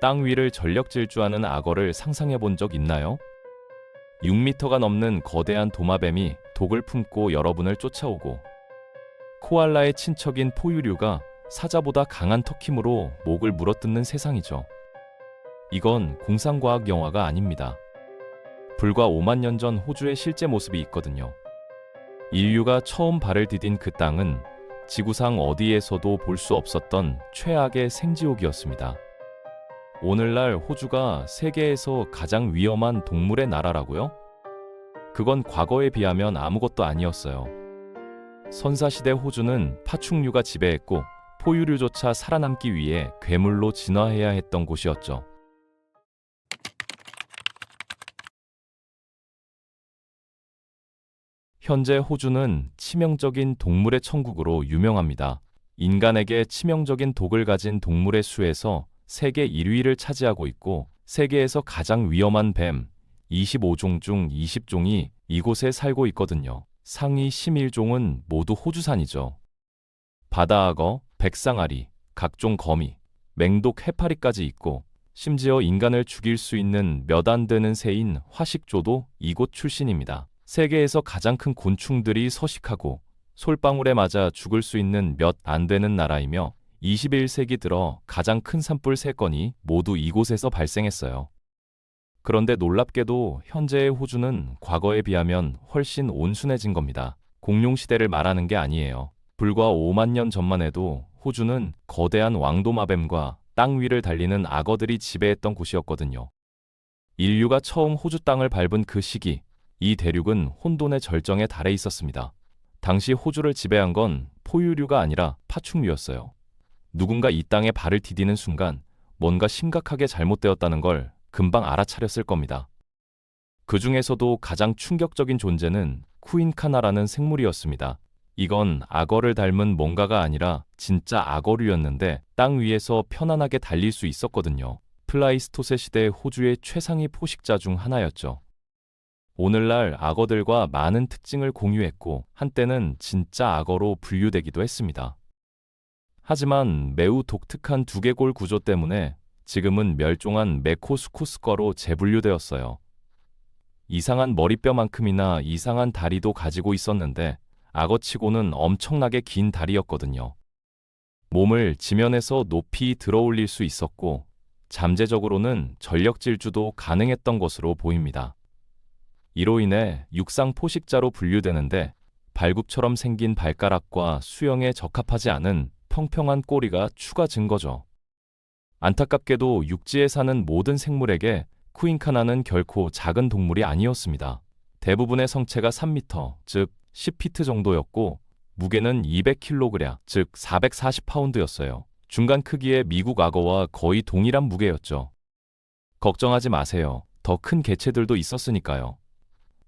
땅 위를 전력 질주하는 악어를 상상해 본 적 있나요? 6m가 넘는 거대한 도마뱀이 독을 품고 여러분을 쫓아오고, 코알라의 친척인 포유류가 사자보다 강한 턱힘으로 목을 물어뜯는 세상이죠. 이건 공상과학 영화가 아닙니다. 불과 5만 년 전 호주의 실제 모습이 있거든요. 인류가 처음 발을 디딘 그 땅은 지구상 어디에서도 볼 수 없었던 최악의 생지옥이었습니다. 오늘날 호주가 세계에서 가장 위험한 동물의 나라라고요? 그건 과거에 비하면 아무것도 아니었어요. 선사시대 호주는 파충류가 지배했고 포유류조차 살아남기 위해 괴물로 진화해야 했던 곳이었죠. 현재 호주는 치명적인 동물의 천국으로 유명합니다. 인간에게 치명적인 독을 가진 동물의 수에서 세계 1위를 차지하고 있고, 세계에서 가장 위험한 뱀 25종 중 20종이 이곳에 살고 있거든요. 상위 11종은 모두 호주산이죠. 바다악어, 백상아리, 각종 거미, 맹독 해파리까지 있고, 심지어 인간을 죽일 수 있는 몇 안 되는 새인 화식조도 이곳 출신입니다. 세계에서 가장 큰 곤충들이 서식하고 솔방울에 맞아 죽을 수 있는 몇 안 되는 나라이며, 21세기 들어 가장 큰 산불 3건이 모두 이곳에서 발생했어요. 그런데 놀랍게도 현재의 호주는 과거에 비하면 훨씬 온순해진 겁니다. 공룡시대를 말하는 게 아니에요. 불과 5만 년 전만 해도 호주는 거대한 왕도마뱀과 땅 위를 달리는 악어들이 지배했던 곳이었거든요. 인류가 처음 호주 땅을 밟은 그 시기, 이 대륙은 혼돈의 절정에 달해 있었습니다. 당시 호주를 지배한 건 포유류가 아니라 파충류였어요. 누군가 이 땅에 발을 디디는 순간 뭔가 심각하게 잘못되었다는 걸 금방 알아차렸을 겁니다. 그 중에서도 가장 충격적인 존재는 쿠인카나라는 생물이었습니다. 이건 악어를 닮은 뭔가가 아니라 진짜 악어류였는데 땅 위에서 편안하게 달릴 수 있었거든요. 플라이스토세 시대 호주의 최상위 포식자 중 하나였죠. 오늘날 악어들과 많은 특징을 공유했고, 한때는 진짜 악어로 분류되기도 했습니다. 하지만 매우 독특한 두개골 구조 때문에 지금은 멸종한 메코스쿠스과로 재분류되었어요. 이상한 머리뼈만큼이나 이상한 다리도 가지고 있었는데 악어치고는 엄청나게 긴 다리였거든요. 몸을 지면에서 높이 들어올릴 수 있었고, 잠재적으로는 전력 질주도 가능했던 것으로 보입니다. 이로 인해 육상 포식자로 분류되는데, 발굽처럼 생긴 발가락과 수영에 적합하지 않은 평평한 꼬리가 추가 증거죠. 안타깝게도 육지에 사는 모든 생물에게 쿠인카나는 결코 작은 동물이 아니었습니다. 대부분의 성체가 3m, 즉 10피트 정도였고, 무게는 200kg, 즉 440파운드였어요. 중간 크기의 미국 악어와 거의 동일한 무게였죠. 걱정하지 마세요. 더 큰 개체들도 있었으니까요.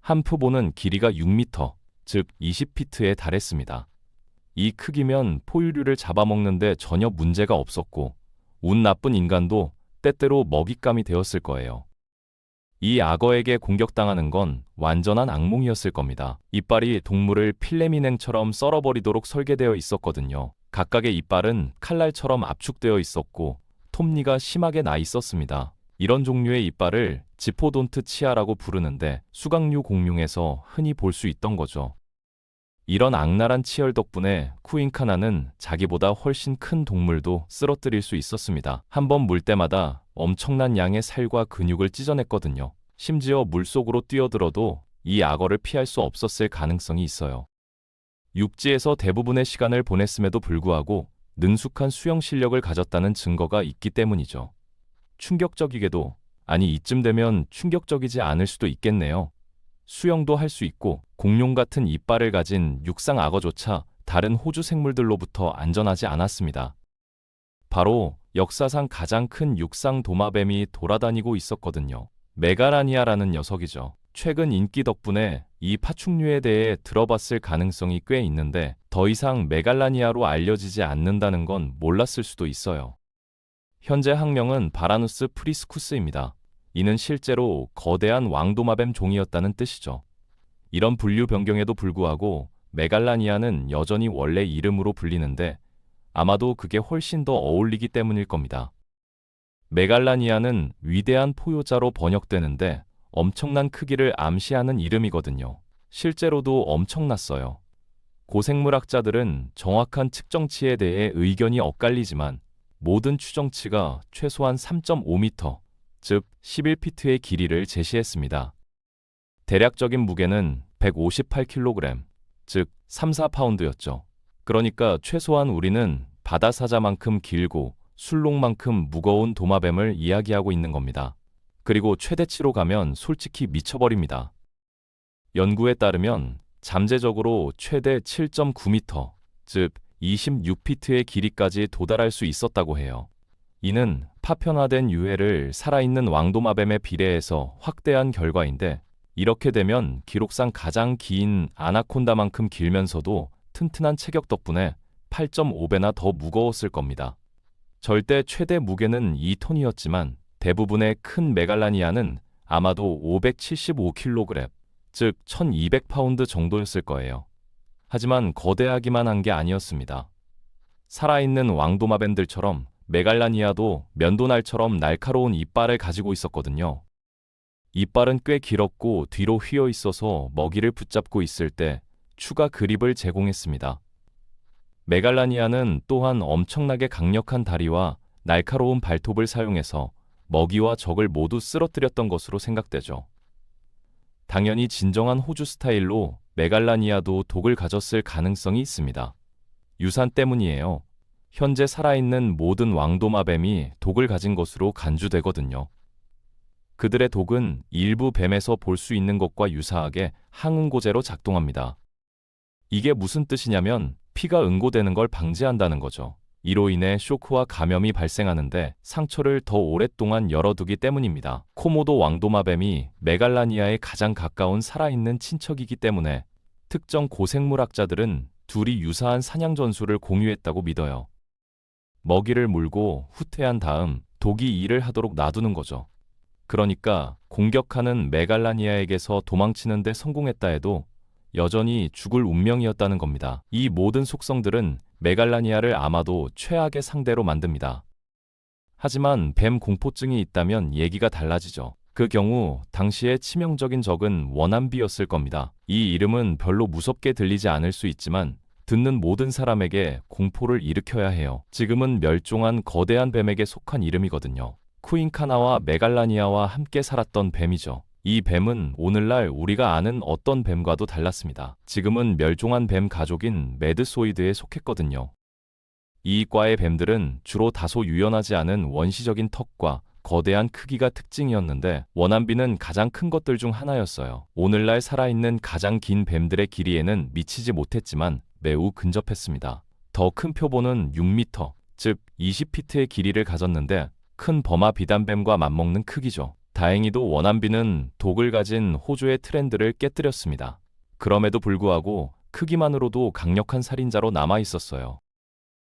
한 표본은 길이가 6m, 즉 20피트에 달했습니다. 이 크기면 포유류를 잡아먹는데 전혀 문제가 없었고, 운 나쁜 인간도 때때로 먹잇감이 되었을 거예요. 이 악어에게 공격당하는 건 완전한 악몽이었을 겁니다. 이빨이 동물을 필레미냉처럼 썰어버리도록 설계되어 있었거든요. 각각의 이빨은 칼날처럼 압축되어 있었고, 톱니가 심하게 나 있었습니다. 이런 종류의 이빨을 지포돈트 치아라고 부르는데, 수각류 공룡에서 흔히 볼 수 있던 거죠. 이런 악랄한 치열 덕분에 쿠인카나는 자기보다 훨씬 큰 동물도 쓰러뜨릴 수 있었습니다. 한 번 물 때마다 엄청난 양의 살과 근육을 찢어냈거든요. 심지어 물속으로 뛰어들어도 이 악어를 피할 수 없었을 가능성이 있어요. 육지에서 대부분의 시간을 보냈음에도 불구하고 능숙한 수영 실력을 가졌다는 증거가 있기 때문이죠. 충격적이게도, 아니 이쯤 되면 충격적이지 않을 수도 있겠네요. 수영도 할 수 있고 공룡 같은 이빨을 가진 육상 악어조차 다른 호주 생물들로부터 안전하지 않았습니다. 바로 역사상 가장 큰 육상 도마뱀이 돌아다니고 있었거든요. 메가라니아라는 녀석이죠. 최근 인기 덕분에 이 파충류에 대해 들어봤을 가능성이 꽤 있는데, 더 이상 메갈라니아로 알려지지 않는다는 건 몰랐을 수도 있어요. 현재 학명은 바라누스 프리스쿠스입니다. 이는 실제로 거대한 왕도마뱀 종이었다는 뜻이죠. 이런 분류 변경에도 불구하고 메갈라니아는 여전히 원래 이름으로 불리는데, 아마도 그게 훨씬 더 어울리기 때문일 겁니다. 메갈라니아는 위대한 포효자로 번역되는데 엄청난 크기를 암시하는 이름이거든요. 실제로도 엄청났어요. 고생물학자들은 정확한 측정치에 대해 의견이 엇갈리지만 모든 추정치가 최소한 3.5m, 즉 11피트의 길이를 제시했습니다. 대략적인 무게는 158kg, 즉 3-4파운드였죠. 그러니까 최소한 우리는 바다사자만큼 길고 술록만큼 무거운 도마뱀을 이야기하고 있는 겁니다. 그리고 최대치로 가면 솔직히 미쳐버립니다. 연구에 따르면 잠재적으로 최대 7.9m, 즉 26피트의 길이까지 도달할 수 있었다고 해요. 이는 파편화된 유해를 살아있는 왕도마뱀에 비례해서 확대한 결과인데, 이렇게 되면 기록상 가장 긴 아나콘다만큼 길면서도 튼튼한 체격 덕분에 8.5배나 더 무거웠을 겁니다. 절대 최대 무게는 2톤이었지만 대부분의 큰 메갈라니아는 아마도 575kg, 즉 1200파운드 정도였을 거예요. 하지만 거대하기만 한 게 아니었습니다. 살아있는 왕도마뱀들처럼 메갈라니아도 면도날처럼 날카로운 이빨을 가지고 있었거든요. 이빨은 꽤 길었고 뒤로 휘어 있어서 먹이를 붙잡고 있을 때 추가 그립을 제공했습니다. 메갈라니아는 또한 엄청나게 강력한 다리와 날카로운 발톱을 사용해서 먹이와 적을 모두 쓰러뜨렸던 것으로 생각되죠. 당연히 진정한 호주 스타일로 메갈라니아도 독을 가졌을 가능성이 있습니다. 유산 때문이에요. 현재 살아있는 모든 왕도마뱀이 독을 가진 것으로 간주되거든요. 그들의 독은 일부 뱀에서 볼 수 있는 것과 유사하게 항응고제로 작동합니다. 이게 무슨 뜻이냐면 피가 응고되는 걸 방지한다는 거죠. 이로 인해 쇼크와 감염이 발생하는데 상처를 더 오랫동안 열어두기 때문입니다. 코모도 왕도마뱀이 메갈라니아에 가장 가까운 살아있는 친척이기 때문에 특정 고생물학자들은 둘이 유사한 사냥 전술을 공유했다고 믿어요. 먹이를 물고 후퇴한 다음 독이 일을 하도록 놔두는 거죠. 그러니까 공격하는 메갈라니아에게서 도망치는 데 성공했다 해도 여전히 죽을 운명이었다는 겁니다. 이 모든 속성들은 메갈라니아를 아마도 최악의 상대로 만듭니다. 하지만 뱀 공포증이 있다면 얘기가 달라지죠. 그 경우 당시의 치명적인 적은 원암비였을 겁니다. 이 이름은 별로 무섭게 들리지 않을 수 있지만 듣는 모든 사람에게 공포를 일으켜야 해요. 지금은 멸종한 거대한 뱀에게 속한 이름이거든요. 쿠인카나와 메갈라니아와 함께 살았던 뱀이죠. 이 뱀은 오늘날 우리가 아는 어떤 뱀과도 달랐습니다. 지금은 멸종한 뱀 가족인 메드소이드에 속했거든요. 이 과의 뱀들은 주로 다소 유연하지 않은 원시적인 턱과 거대한 크기가 특징이었는데 원암비는 가장 큰 것들 중 하나였어요. 오늘날 살아있는 가장 긴 뱀들의 길이에는 미치지 못했지만 매우 근접했습니다. 더 큰 표본은 6m, 즉 20피트의 길이를 가졌는데 큰 버마 비단뱀과 맞먹는 크기죠. 다행히도 원암비는 독을 가진 호주의 트렌드를 깨뜨렸습니다. 그럼에도 불구하고 크기만으로도 강력한 살인자로 남아 있었어요.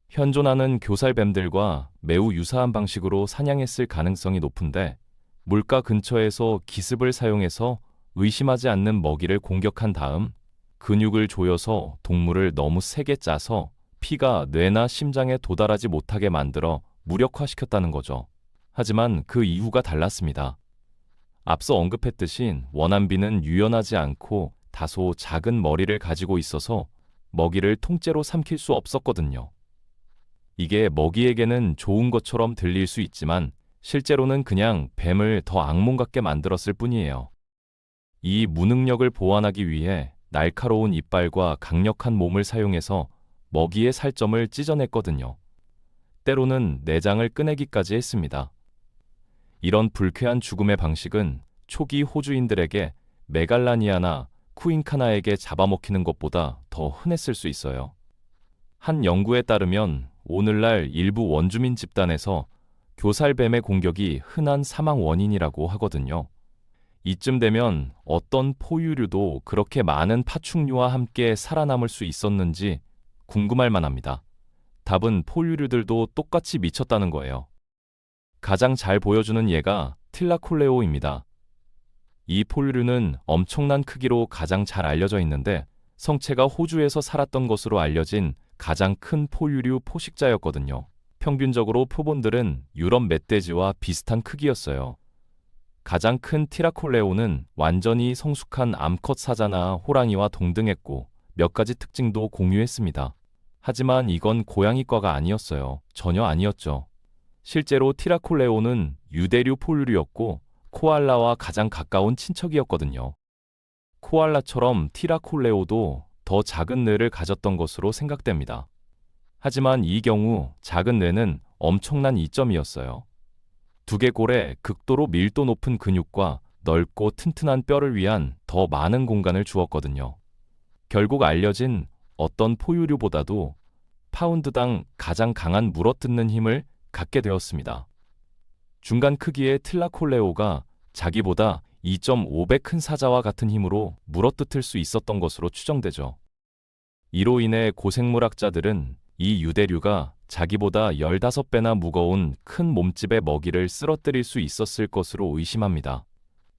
현존하는 교살뱀들과 매우 유사한 방식으로 사냥했을 가능성이 높은데 물가 근처에서 기습을 사용해서 의심하지 않는 먹이를 공격한 다음 근육을 조여서 동물을 너무 세게 짜서 피가 뇌나 심장에 도달하지 못하게 만들어 무력화시켰다는 거죠. 하지만 그 이후가 달랐습니다. 앞서 언급했듯이 원암비는 유연하지 않고 다소 작은 머리를 가지고 있어서 먹이를 통째로 삼킬 수 없었거든요. 이게 먹이에게는 좋은 것처럼 들릴 수 있지만 실제로는 그냥 뱀을 더 악몽 같게 만들었을 뿐이에요. 이 무능력을 보완하기 위해 날카로운 이빨과 강력한 몸을 사용해서 먹이의 살점을 찢어냈거든요. 때로는 내장을 꺼내기까지 했습니다. 이런 불쾌한 죽음의 방식은 초기 호주인들에게 메갈라니아나 쿠인카나에게 잡아먹히는 것보다 더 흔했을 수 있어요. 한 연구에 따르면 오늘날 일부 원주민 집단에서 교살뱀의 공격이 흔한 사망 원인이라고 하거든요. 이쯤 되면 어떤 포유류도 그렇게 많은 파충류와 함께 살아남을 수 있었는지 궁금할 만합니다. 답은 포유류들도 똑같이 미쳤다는 거예요. 가장 잘 보여주는 예가 틸라콜레오입니다. 이 포유류는 엄청난 크기로 가장 잘 알려져 있는데 성체가 호주에서 살았던 것으로 알려진 가장 큰 포유류 포식자였거든요. 평균적으로 표본들은 유럽 멧돼지와 비슷한 크기였어요. 가장 큰 티라콜레오는 완전히 성숙한 암컷 사자나 호랑이와 동등했고 몇 가지 특징도 공유했습니다. 하지만 이건 고양이과가 아니었어요. 전혀 아니었죠. 실제로 티라콜레오는 유대류 포유류였고 코알라와 가장 가까운 친척이었거든요. 코알라처럼 티라콜레오도 더 작은 뇌를 가졌던 것으로 생각됩니다. 하지만 이 경우 작은 뇌는 엄청난 이점이었어요. 두개골에 극도로 밀도 높은 근육과 넓고 튼튼한 뼈를 위한 더 많은 공간을 주었거든요. 결국 알려진 어떤 포유류보다도 파운드당 가장 강한 물어뜯는 힘을 갖게 되었습니다. 중간 크기의 틸라콜레오가 자기보다 2.5배 큰 사자와 같은 힘으로 물어뜯을 수 있었던 것으로 추정되죠. 이로 인해 고생물학자들은 이 유대류가 자기보다 15배나 무거운 큰 몸집의 먹이를 쓰러뜨릴 수 있었을 것으로 의심합니다.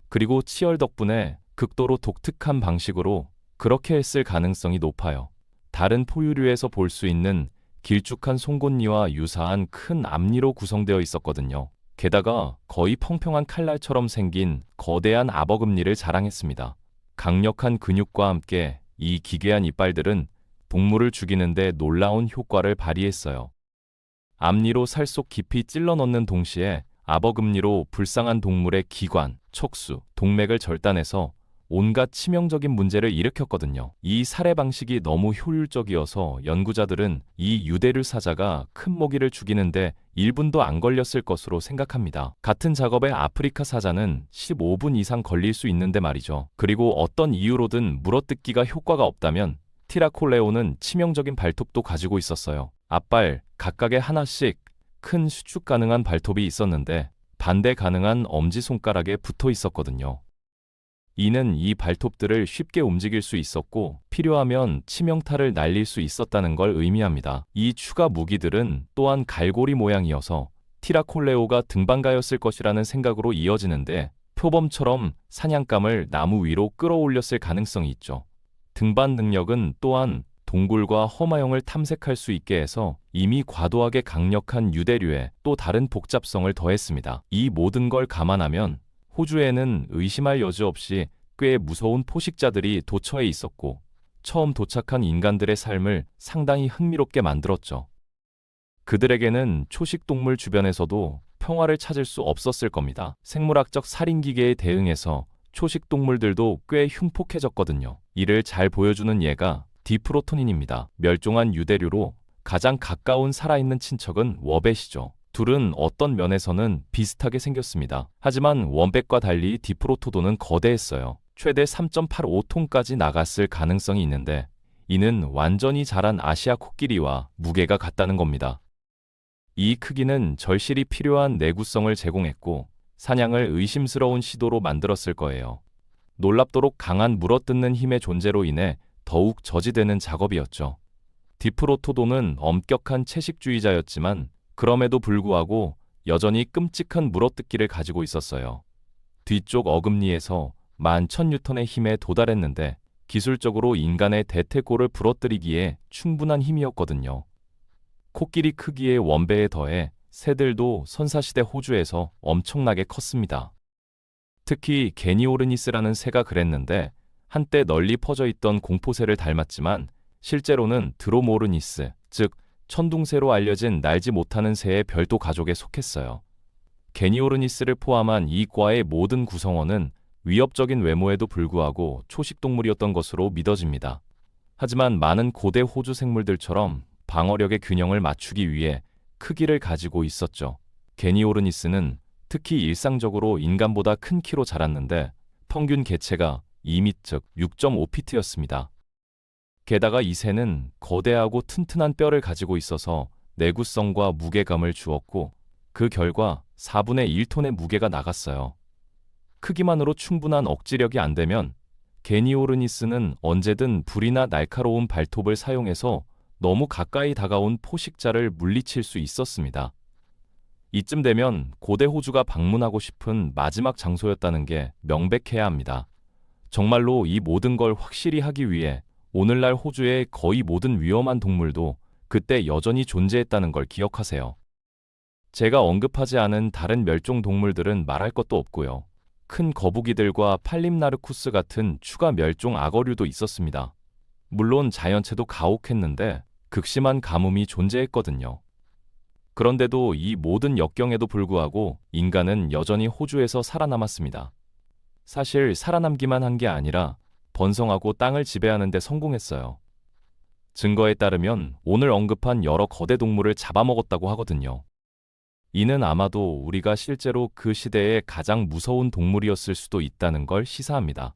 그리고 치열 덕분에 극도로 독특한 방식으로 그렇게 했을 가능성이 높아요. 다른 포유류에서 볼 수 있는 길쭉한 송곳니와 유사한 큰 앞니로 구성되어 있었거든요. 게다가 거의 평평한 칼날처럼 생긴 거대한 아버금니를 자랑했습니다. 강력한 근육과 함께 이 기괴한 이빨들은 동물을 죽이는데 놀라운 효과를 발휘했어요. 앞니로 살 속 깊이 찔러 넣는 동시에 아버금니로 불쌍한 동물의 기관, 척수, 동맥을 절단해서 온갖 치명적인 문제를 일으켰거든요. 이 살해 방식이 너무 효율적이어서 연구자들은 이 유대류 사자가 큰 모기를 죽이는데 1분도 안 걸렸을 것으로 생각합니다. 같은 작업에 아프리카 사자는 15분 이상 걸릴 수 있는데 말이죠. 그리고 어떤 이유로든 물어뜯기가 효과가 없다면 티라콜레오는 치명적인 발톱도 가지고 있었어요. 앞발 각각에 하나씩 큰 수축 가능한 발톱이 있었는데 반대 가능한 엄지손가락에 붙어 있었거든요. 이는 이 발톱들을 쉽게 움직일 수 있었고 필요하면 치명타를 날릴 수 있었다는 걸 의미합니다. 이 추가 무기들은 또한 갈고리 모양이어서 티라콜레오가 등반가였을 것이라는 생각으로 이어지는데 표범처럼 사냥감을 나무 위로 끌어올렸을 가능성이 있죠. 등반 능력은 또한 동굴과 허마용을 탐색할 수 있게 해서 이미 과도하게 강력한 유대류에 또 다른 복잡성을 더했습니다. 이 모든 걸 감안하면 호주에는 의심할 여지 없이 꽤 무서운 포식자들이 도처에 있었고 처음 도착한 인간들의 삶을 상당히 흥미롭게 만들었죠. 그들에게는 초식동물 주변에서도 평화를 찾을 수 없었을 겁니다. 생물학적 살인기계에 대응해서 초식동물들도 꽤 흉폭해졌거든요. 이를 잘 보여주는 예가 디프로토닌입니다. 멸종한 유대류로 가장 가까운 살아있는 친척은 워벳이죠. 둘은 어떤 면에서는 비슷하게 생겼습니다. 하지만 원백과 달리 디프로토도는 거대했어요. 최대 3.85톤까지 나갔을 가능성이 있는데 이는 완전히 자란 아시아 코끼리와 무게가 같다는 겁니다. 이 크기는 절실히 필요한 내구성을 제공했고 사냥을 의심스러운 시도로 만들었을 거예요. 놀랍도록 강한 물어뜯는 힘의 존재로 인해 더욱 저지되는 작업이었죠. 디프로토도는 엄격한 채식주의자였지만 그럼에도 불구하고 여전히 끔찍한 물어뜯기를 가지고 있었어요. 뒤쪽 어금니에서 11,000뉴턴의 힘에 도달했는데 기술적으로 인간의 대퇴골을 부러뜨리기에 충분한 힘이었거든요. 코끼리 크기의 원배에 더해 새들도 선사시대 호주에서 엄청나게 컸습니다. 특히 게니오르니스라는 새가 그랬는데 한때 널리 퍼져 있던 공포새를 닮았지만 실제로는 드로모르니스, 즉 천둥새로 알려진 날지 못하는 새의 별도 가족에 속했어요. 게니오르니스를 포함한 이 과의 모든 구성원은 위협적인 외모에도 불구하고 초식동물이었던 것으로 믿어집니다. 하지만 많은 고대 호주 생물들처럼 방어력의 균형을 맞추기 위해 크기를 가지고 있었죠. 게니오르니스는 특히 일상적으로 인간보다 큰 키로 자랐는데 평균 개체가 2미 즉 6.5피트였습니다. 게다가 이 새는 거대하고 튼튼한 뼈를 가지고 있어서 내구성과 무게감을 주었고 그 결과 4분의 1톤의 무게가 나갔어요. 크기만으로 충분한 억지력이 안 되면 게니오르니스는 언제든 불이나 날카로운 발톱을 사용해서 너무 가까이 다가온 포식자를 물리칠 수 있었습니다. 이쯤 되면 고대 호주가 방문하고 싶은 마지막 장소였다는 게 명백해야 합니다. 정말로 이 모든 걸 확실히 하기 위해 오늘날 호주의 거의 모든 위험한 동물도 그때 여전히 존재했다는 걸 기억하세요. 제가 언급하지 않은 다른 멸종 동물들은 말할 것도 없고요. 큰 거북이들과 팔림나르쿠스 같은 추가 멸종 악어류도 있었습니다. 물론 자연체도 가혹했는데 극심한 가뭄이 존재했거든요. 그런데도 이 모든 역경에도 불구하고 인간은 여전히 호주에서 살아남았습니다. 사실 살아남기만 한 게 아니라 번성하고 땅을 지배하는 데 성공했어요. 증거에 따르면 오늘 언급한 여러 거대 동물을 잡아먹었다고 하거든요. 이는 아마도 우리가 실제로 그 시대의 가장 무서운 동물이었을 수도 있다는 걸 시사합니다.